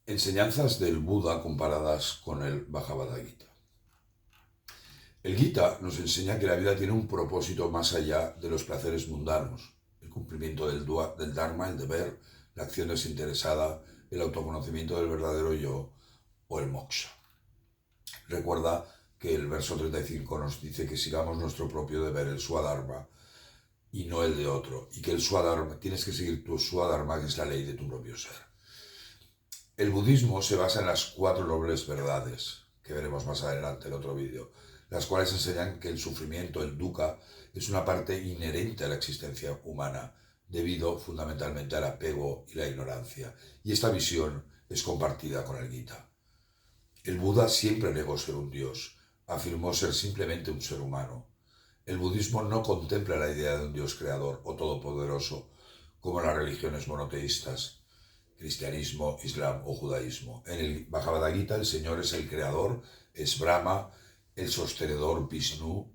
Enseñanzas del Buda comparadas con el Bhagavad Gita. El Gita nos enseña que la vida tiene un propósito más allá de los placeres mundanos, el cumplimiento del Dharma, el deber, la acción desinteresada, el autoconocimiento del verdadero yo o el moksha. Recuerda que el verso 35 nos dice que sigamos nuestro propio deber, el Swadharma, y no el de otro, y que el Swadharma, tienes que seguir tu Swadharma, que es la ley de tu propio ser. El budismo se basa en las 4 nobles verdades, que veremos más adelante en otro vídeo, las cuales enseñan que el sufrimiento, el dukkha, es una parte inherente a la existencia humana, debido fundamentalmente al apego y la ignorancia, y esta visión es compartida con el Gita. El Buda siempre negó ser un dios, afirmó ser simplemente un ser humano. El budismo no contempla la idea de un dios creador o todopoderoso, como las religiones monoteístas, cristianismo, islam o judaísmo. En el Bhagavad Gita el Señor es el creador, es Brahma, el sostenedor Vishnu,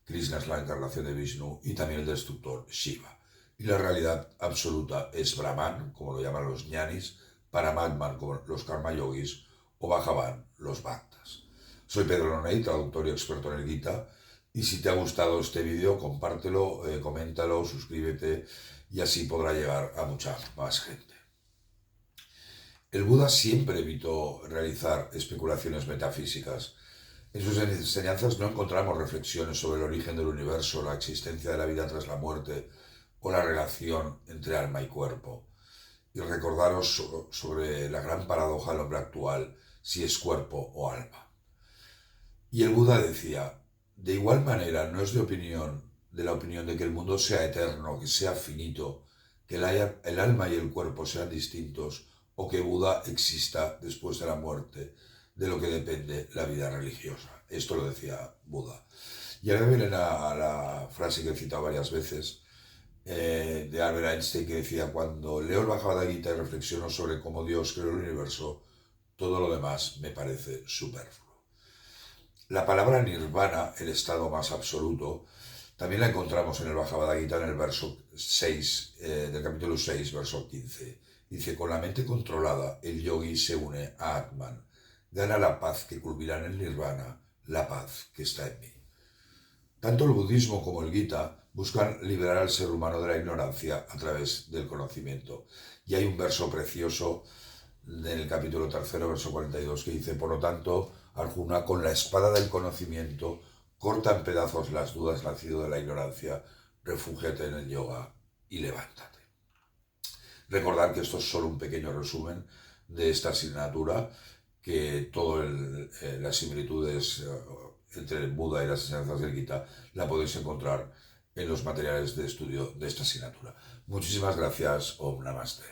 Krishna es la encarnación de Vishnu y también el destructor Shiva. Y la realidad absoluta es Brahman, como lo llaman los ñanis, Paramatman, como los karma yogis, o Bhagavan, los bhaktas. Soy Pedro Noney, traductor y experto en el Gita, y si te ha gustado este vídeo, compártelo, coméntalo, suscríbete y así podrá llegar a mucha más gente. El Buda siempre evitó realizar especulaciones metafísicas. En sus enseñanzas no encontramos reflexiones sobre el origen del universo, la existencia de la vida tras la muerte o la relación entre alma y cuerpo. Y recordaros sobre la gran paradoja del hombre actual, si es cuerpo o alma. Y el Buda decía, de igual manera no es de la opinión de que el mundo sea eterno, que sea finito, que el alma y el cuerpo sean distintos, o que Buda exista después de la muerte, de lo que depende la vida religiosa. Esto lo decía Buda. Y ahora viene a la frase que he citado varias veces, de Albert Einstein, que decía, cuando leo el Bhagavad Gita y reflexiono sobre cómo Dios creó el universo, todo lo demás me parece superfluo. La palabra nirvana, el estado más absoluto, también la encontramos en el Bhagavad Gita en el verso 6, del capítulo 6, verso 15. Dice, con la mente controlada, el yogi se une a Atman, gana la paz que culmina en el nirvana, la paz que está en mí. Tanto el budismo como el Gita buscan liberar al ser humano de la ignorancia a través del conocimiento. Y hay un verso precioso en el capítulo 3, verso 42, que dice, por lo tanto, Arjuna, con la espada del conocimiento, corta en pedazos las dudas nacido de la ignorancia, refúgiate en el yoga y levántate. Recordad que esto es solo un pequeño resumen de esta asignatura, que todas las similitudes entre el Buda y las enseñanzas del Gita la podéis encontrar en los materiales de estudio de esta asignatura. Muchísimas gracias. Om Namaste.